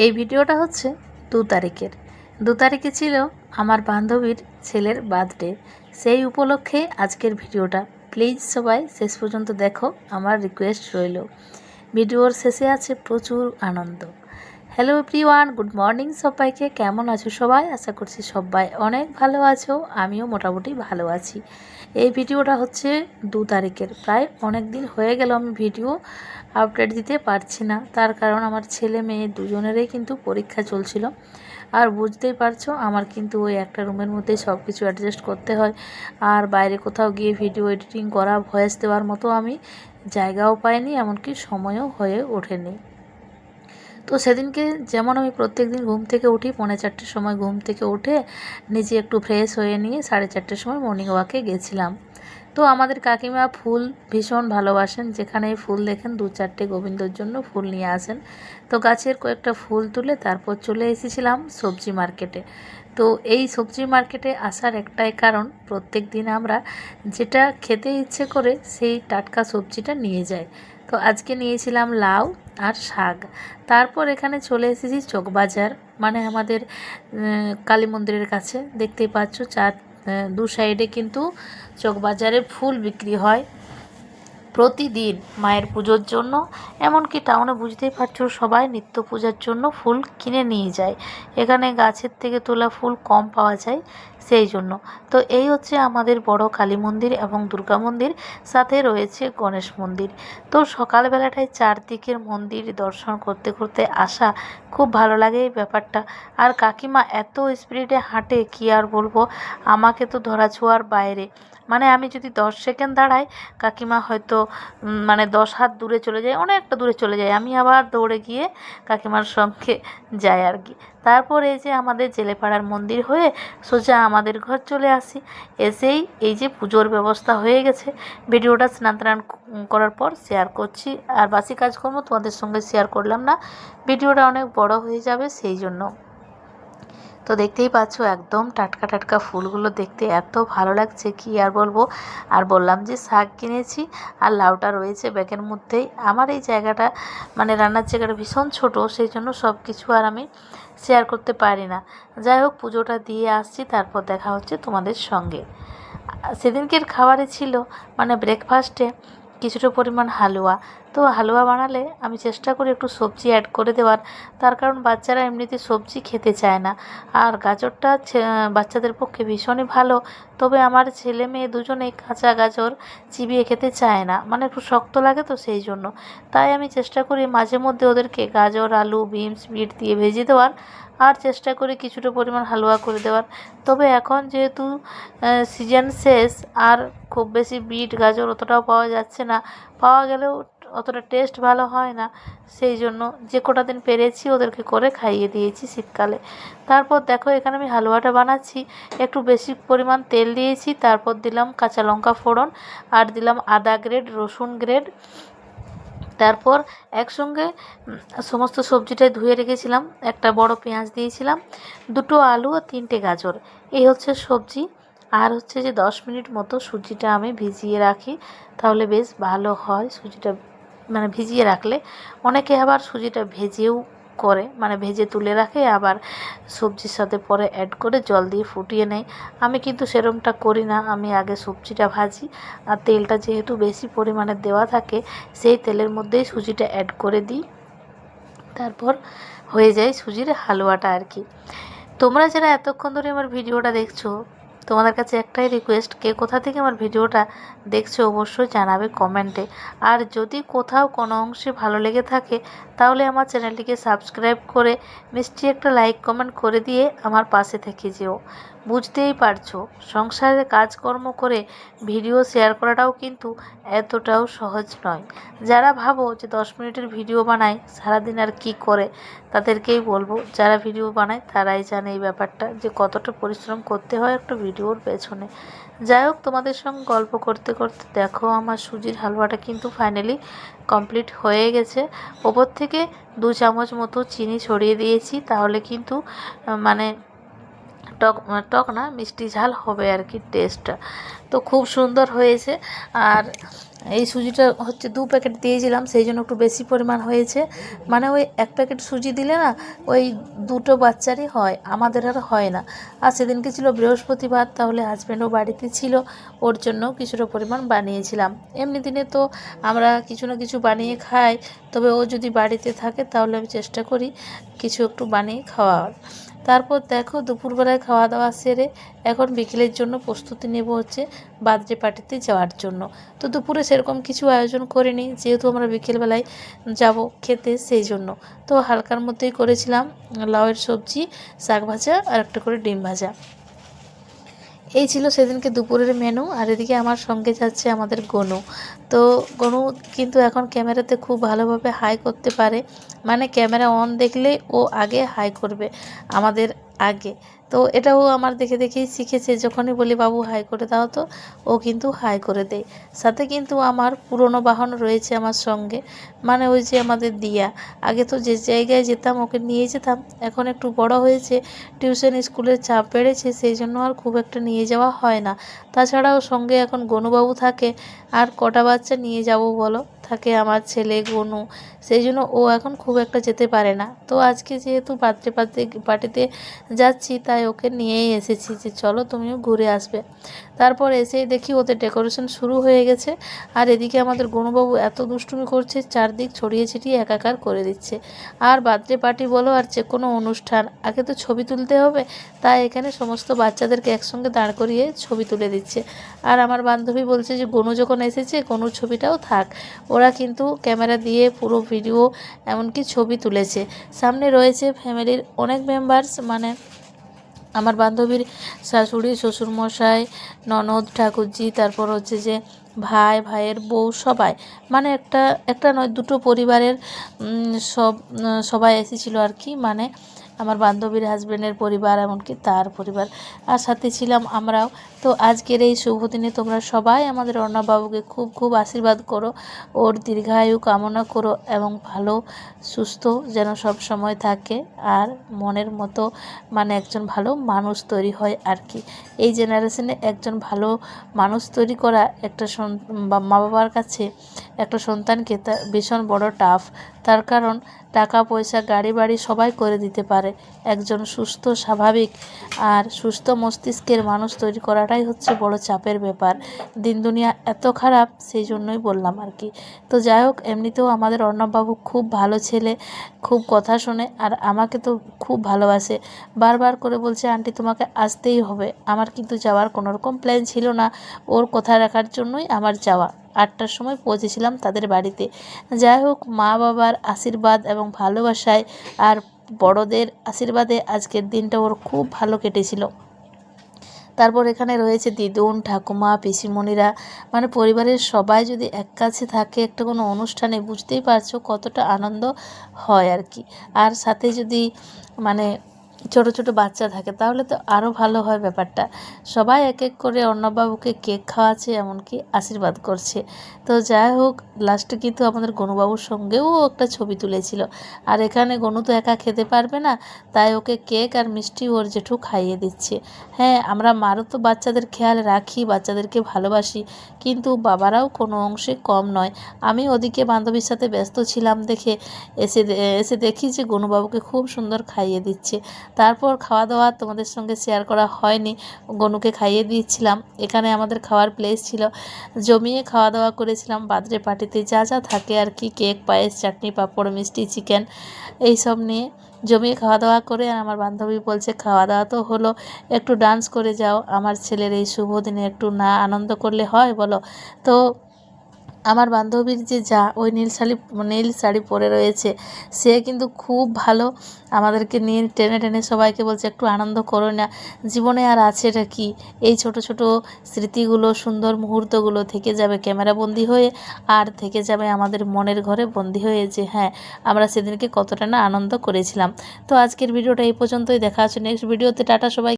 এই ভিডিওটা হচ্ছে 2 তারিখের। 2 তারিখে ছিল আমার বান্ধবীর ছেলের বার্থডে। সেই উপলক্ষে আজকের ভিডিওটা। প্লিজ সবাই শেষ পর্যন্ত দেখো, আমার রিকোয়েস্ট রইল। ভিডিওর শেষে আছে প্রচুর আনন্দ। হ্যালো এভরিওয়ান, গুড মর্নিং সবাইকে। কেমন আছো সবাই? আশা করছি সবাই অনেক ভালো আছো, আমিও মোটামুটি ভালো আছি। এই ভিডিওটা হচ্ছে 2 তারিখের। প্রায় অনেক দিন হয়ে গেল আমি ভিডিও আপডেট দিতে পারছি না, তার কারণ আমার ছেলে মেয়ে দুজনেরই কিন্তু পরীক্ষা চলছিল। আর বুঝতেই পারছো, আমার কিন্তু ওই একটা রুমের মধ্যেই সব কিছু অ্যাডজাস্ট করতে হয়। আর বাইরে কোথাও গিয়ে ভিডিও এডিটিং করা, ভয়েস দেওয়ার মতো আমি জায়গাও পাইনি, এমনকি সময়ও হয়ে ওঠেনি। তো সেদিনকে যেমন আমি প্রত্যেক দিন ঘুম থেকে উঠি 4:45-র সময়, ঘুম থেকে উঠে নিজে একটু ফ্রেশ হয়ে নিয়ে 4:30-র সময় মর্নিং ওয়াকে গেছিলাম। তো আমাদের কাকিমা ফুল ভীষণ ভালোবাসেন, যেখানে ফুল দেখেন 2-4টে গোবিন্দর জন্য ফুল নিয়ে আসেন। তো গাছের কয়েকটা ফুল তুলে তারপর চলে এসেছিলাম সবজি মার্কেটে। তো এই সবজি মার্কেটে আসার একটাই কারণ, প্রত্যেক দিন আমরা যেটা খেতে ইচ্ছে করে সেই টাটকা সবজিটা নিয়ে যাই। তো আজকে নিয়েছিলাম লাউ আর শাক। তারপর এখানে চলে এসেছি চকবাজার, মানে আমাদের কালী মন্দিরের কাছে। দেখতেই পাচ্ছ দু সাইডে কিন্তু চকবাজারে ফুল বিক্রি হয় প্রতিদিন মায়ের পুজোর জন্য। এমনকি টাউনে বুঝতেই পারছো সবাই নিত্য পূজার জন্য ফুল কিনে নিয়ে যায়। এখানে গাছের থেকে তোলা ফুল কম পাওয়া যায়, সেই জন্য। তো এই হচ্ছে আমাদের বড় কালী মন্দির এবং দুর্গা মন্দির, সাথে রয়েছে গণেশ মন্দির। তো সকালবেলাটায় চারদিকের মন্দির দর্শন করতে করতে আসা খুব ভালো লাগে এই ব্যাপারটা। আর কাকিমা এত স্পিডে হাঁটে, কি আর বলবো, আমাকে তো ধরাছোঁয়ার বাইরে। মানে আমি যদি 10 সেকেন্ড দাঁড়াই, কাকিমা হয়তো 10 হাত দূরে চলে যায়, অনেকটা দূরে চলে যায়। আমি আবার দৌড়ে গিয়ে কাকিমার সঙ্গে যাই আর কি। তারপর এই যে আমাদের জেলেপাড়ার মন্দির হয়ে সোজা আমাদের ঘর চলে আসি। এসেই এই যে পুজোর ব্যবস্থা হয়ে গেছে, ভিডিওটা স্নান টান করার পর শেয়ার করছি। আর বাসি কাজকর্ম তোমাদের সঙ্গে শেয়ার করলাম না, ভিডিওটা অনেক বড় হয়ে যাবে সেই জন্য। তো দেখতেই পাচ্ছ একদম টাটকা টাটকা ফুলগুলো দেখতে এত ভালো লাগছে, কি আর বলবো। আর বললাম যে শাক কিনেছি আর লাউটা রয়েছে ব্যাগের মধ্যেই। আমার এই জায়গাটা, মানে রান্নার জায়গাটা ভীষণ ছোট, সেই জন্য সব কিছু আর আমি শেয়ার করতে পারি না। যাই হোক, পুজোটা দিয়ে আসছি, তারপর দেখা হচ্ছে তোমাদের সঙ্গে। সেদিনকের খাবারে ছিল, মানে ব্রেকফাস্টে কিছুটা পরিমাণ হালুয়া। তো হালুয়া বানালে আমি চেষ্টা করি একটু সবজি অ্যাড করে দেওয়ার, তার কারণ বাচ্চারা এমনিতে সবজি খেতে চায় না। আর গাজরটা বাচ্চাদের পক্ষে ভীষণই ভালো, তবে আমার ছেলে মেয়ে দুজনেই কাঁচা গাজর চিবিয়ে খেতে চায় না, মানে একটু শক্ত লাগে, তো সেই জন্য। তাই আমি চেষ্টা করি মাঝে মধ্যে ওদেরকে গাজর, আলু, বিনস, বিট দিয়ে ভেজে দেওয়ার, আর চেষ্টা করি কিছুটা পরিমাণ হালুয়া করে দেওয়ার। তবে এখন যেহেতু সিজন শেষ, আর খুব বেশি বিট গাজর অতটাও পাওয়া যাচ্ছে না, পাওয়া গেলেও অতটা টেস্ট ভালো হয় না, সেই জন্য যে কটা দিন পেরেছি ওদেরকে করে খাইয়ে দিয়েছি শীতকালে। তারপর দেখো এখানে আমি হালুয়াটা বানাচ্ছি, একটু বেশি পরিমাণ তেল দিয়েছি, তারপর দিলাম কাঁচা লঙ্কা ফোড়ন, আর দিলাম আদা গ্রেড, রসুন গ্রেড। তারপর একসঙ্গে সমস্ত সবজিটাই ধুয়ে রেখেছিলাম, একটা বড় পেঁয়াজ দিয়েছিলাম, 2টো আলু আর 3টে গাজর। এই হচ্ছে সবজি। আর হচ্ছে যে 10 মিনিট মতো সুজিটা আমি ভিজিয়ে রাখি, তাহলে বেশ ভালো হয় সুজিটা, মানে ভিজিয়ে রাখলে। অনেকে আবার সুজিটা ভেজেও করে, মানে ভেজে তুলে রাখে, আবার সবজির সাথে পরে অ্যাড করে জল দিয়ে ফুটিয়ে নেয়। আমি কিন্তু সেরকমটা করি না, আমি আগে সবজিটা ভাজি, আর তেলটা যেহেতু বেশি পরিমাণে দেওয়া থাকে, সেই তেলের মধ্যেই সুজিটা অ্যাড করে দিই, তারপর হয়ে যায় সুজির হালুয়াটা আর কি। তোমরা যারা এতক্ষণ ধরে আমার ভিডিওটা দেখছো, তোমাদের কাছে একটাই রিকোয়েস্ট, কে কোথা থেকে আমার ভিডিওটা দেখছো অবশ্যই জানাবে কমেন্টে। আর যদি কোথাও কোনো অংশে ভালো লেগে থাকে, তাহলে আমার চ্যানেলটিকে সাবস্ক্রাইব করে মিষ্টি একটা লাইক কমেন্ট করে দিয়ে আমার পাশে থেকে যেও। বুঝতেই পারছো, সংসারের কাজকর্ম করে ভিডিও শেয়ার করাটাও কিন্তু এতটাও সহজ নয়। যারা ভাবো যে 10 মিনিটের ভিডিও বানায় সারাদিন আর কি করে, তাদেরকেই বলবো, যারা ভিডিও বানায় তারাই জানে এই ব্যাপারটা, যে কতটা পরিশ্রম করতে হয় একটা ভিডিওর পেছনে। যাই হোক, তোমাদের সঙ্গে গল্প করতে করতে দেখো আমার সুজির হালুয়াটা কিন্তু ফাইনালি কমপ্লিট হয়ে গেছে। ওপর থেকে 2 চামচ মতো চিনি ছড়িয়ে দিয়েছি, তাহলে কিন্তু মানে টক টক না মিষ্টি ঝাল হবে আর কি টেস্টটা। তো খুব সুন্দর হয়েছে। আর এই সুজিটা হচ্ছে 2 প্যাকেট দিয়েছিলাম, সেই জন্য একটু বেশি পরিমাণ হয়েছে। মানে ওই 1 প্যাকেট সুজি দিলে না ওই 2টো বাচ্চারই হয়, আমাদের আর হয় না। আর সেদিনকে ছিল বৃহস্পতিবার, তাহলে হাজব্যান্ডও বাড়িতে ছিল, ওর জন্য কিছুটা পরিমাণ বানিয়েছিলাম। এমনি দিনে তো আমরা কিছু না কিছু বানিয়ে খাই, তবে ও যদি বাড়িতে থাকে তাহলে আমি চেষ্টা করি কিছু একটু বানিয়ে খাওয়ার। তারপর দেখো দুপুরবেলায় খাওয়া দাওয়া সেরে এখন বিকেলের জন্য প্রস্তুতি নেব হচ্ছে বার্থডে পার্টিতে যাওয়ার জন্য। তো দুপুরে সেরকম কিছু আয়োজন করিনি, যেহেতু আমরা বিকেলবেলায় যাব খেতে, সেই জন্য। তো হালকার মধ্যেই করেছিলাম লাউয়ের সবজি, শাক ভাজা আর একটা করে ডিম ভাজা। এই ছিল সেদিনকে দুপুরের মেনু। আর এদিকে আমার সঙ্গে যাচ্ছে আমাদের গনু। তো গনু কিন্তু এখন ক্যামেরাতে খুব ভালোভাবে হাই করতে পারে, মানে ক্যামেরা অন দেখলে ও আগে হাই করবে আমাদের আগে। তো এটাও আমার দেখে দেখেই শিখেছে, যখনই বলি বাবু হাই করে দাও তো ও কিন্তু হাই করে দেয়। সাথে কিন্তু আমার পুরনো বাহন রয়েছে আমার সঙ্গে, মানে ওই যে আমাদের দিয়া। আগে তো যে জায়গায় যেতাম ওকে নিয়ে যেতাম, এখন একটু বড় হয়েছে, টিউশন স্কুলের চাপ বেড়েছে, সেই জন্য আর খুব একটা নিয়ে যাওয়া হয় না। তাছাড়াও সঙ্গে এখন গনুবাবু থাকে, আর কটা বাচ্চা নিয়ে যাব বলো, থাকে আমার ছেলে গনু, সেই জন্য ও এখন খুব একটা যেতে পারে না। তো আজকে যেহেতু বার্থডে পার্টিতে যাচ্ছি, তাই ওকে নিয়েই এসেছি যে চলো তুমিও ঘুরে আসবে। তারপর এসেই দেখি ওদের ডেকোরেশন শুরু হয়ে গেছে। আর এদিকে আমাদের গনুবাবু এত দুষ্টুমি করছে, চারদিক ছড়িয়ে ছিটিয়ে একাকার করে দিচ্ছে। আর বার্থডে পার্টি বলো আর যে কোনো অনুষ্ঠান, আগে তো ছবি তুলতে হবে, তাই এখানে সমস্ত বাচ্চাদেরকে একসঙ্গে দাঁড় করিয়ে ছবি তুলে দিচ্ছে। আর আমার বান্ধবী বলছে যে গনু যখন এসেছে গনুর ছবিটাও থাক। ওরা কিন্তু ক্যামেরা দিয়ে পুরো ভিডিও এমনকি ছবি তুলেছে। সামনে রয়েছে ফ্যামিলির অনেক মেম্বার্স, মানে আমার বান্ধবীর শাশুড়ি, শ্বশুরমশাই, ননদ, ঠাকুরজি, তারপর হচ্ছে যে ভাই, ভাইয়ের বউ, সবাই, মানে একটা নয় 2টো পরিবারের সবাই এসেছিলো আর কি, মানে আমার বান্ধবীর হাজব্যান্ডের পরিবার, এমনকি তার পরিবার, আর সাথে ছিলাম আমরাও। তো আজকের এই শুভ দিনে তোমরা সবাই আমাদের অর্ণববাবুকে খুব খুব আশীর্বাদ করো, ওর দীর্ঘায়ু কামনা করো এবং ভালো সুস্থ যেন সব সময় থাকে, আর মনের মতো মানে একজন ভালো মানুষ তৈরি হয় আর কি। এই জেনারেশনে একজন ভালো মানুষ তৈরি করা একটা মা বাবার কাছে একটা সন্তানকে তা ভীষণ বড় টাফ। তার কারণ টাকা পয়সা গাড়ি বাড়ি সবাই করে দিতে পারে, একজন সুস্থ স্বাভাবিক আর সুস্থ মস্তিষ্কের মানুষ তৈরি করাটাই হচ্ছে বড় চাপের ব্যাপার। দিন দুনিয়া এত খারাপ, সেই জন্যই বললাম আর কি। তো যাই হোক, এমনিতেও আমাদের অর্ণববাবু খুব ভালো ছেলে, খুব কথা শোনে, আর আমাকে তো খুব ভালোবাসে। বারবার করে বলছে আন্টি তোমাকে আসতেই হবে। আমার কিন্তু যাওয়ার কোনো রকম প্ল্যান ছিল না, ওর কথা রাখার জন্যই আমার যাওয়া। 8টার সময় পৌঁছেছিলাম তাদের বাড়িতে। যাই হোক, মা বাবার আশীর্বাদ এবং ভালোবাসায় আর বড়দের আশীর্বাদে আজকের দিনটা ওর খুব ভালো কেটেছিল। তারপর এখানে রয়েছে দিদুন, ঠাকুমা, পিসিমণিরা, মানে পরিবারের সবাই যদি এক কাছে থাকে একটা কোনো অনুষ্ঠানে, বুঝতেই পারছো কতটা আনন্দ হয় আর কি। আর সাথে যদি মানে ছোট ছোট বাচ্চা থাকে তাহলে তো আরও ভালো হয় ব্যাপারটা। সবাই এক এক করে অর্ণববাবুকে কেক খাওয়াচ্ছে, এমনকি আশীর্বাদ করছে। তো যাই হোক, লাস্টে কিন্তু আমাদের গনুবাবুর সঙ্গেও একটা ছবি তুলেছিল। আর এখানে গনু তো একা খেতে পারবে না, তাই ওকে কেক আর মিষ্টি ওর জেঠু খাইয়ে দিচ্ছে। হ্যাঁ, আমরা মারও তো বাচ্চাদের খেয়াল রাখি, বাচ্চাদেরকে ভালোবাসি, কিন্তু বাবারাও কোনো অংশে কম নয়। আমি ওদিকে বান্ধবীর সাথে ব্যস্ত ছিলাম দেখে এসে দেখি যে গনুবাবুকে খুব সুন্দর খাইয়ে দিচ্ছে। তারপর খাওয়া দাওয়া তোমাদের সঙ্গে শেয়ার করা হয়নি, গনুকে খাইয়ে দিচ্ছিলাম। এখানে আমাদের খাওয়ার প্লেস ছিল, জমিয়ে খাওয়া দাওয়া করেছিলাম। বার্থডে পার্টিতে যা যা থাকে আর কি, কেক, পায়েস, চাটনি, পাঁপড়, মিষ্টি, চিকেন, এইসব নিয়ে জমিয়ে খাওয়া দাওয়া করে। আর আমার বান্ধবী বলছে খাওয়া দাওয়া তো হলো, একটু ডান্স করে যাও। আমার ছেলের এই শুভ দিনে একটু না আনন্দ করলে হয় বলো? তো আমার বান্ধবীর যে ওই নীল শাড়ি পরে রয়েছে, সে কিন্তু খুব ভালো আমাদেরকে নিয়ে টেনে টেনে সবাইকে বলছে একটু আনন্দ করো না, জীবনে আর আছেটা কি, এই ছোট ছোট স্মৃতিগুলো, সুন্দর মুহূর্তগুলো থেকে যাবে ক্যামেরাবন্দি হয়ে, আর থেকে যাবে আমাদের মনের ঘরে বন্দি হয়ে, যে হ্যাঁ আমরা সেদিনকে কতটা না আনন্দ করেছিলাম। তো আজকের ভিডিওটা এই পর্যন্তই, দেখা হচ্ছে নেক্সট ভিডিওতে। টাটা সবাই।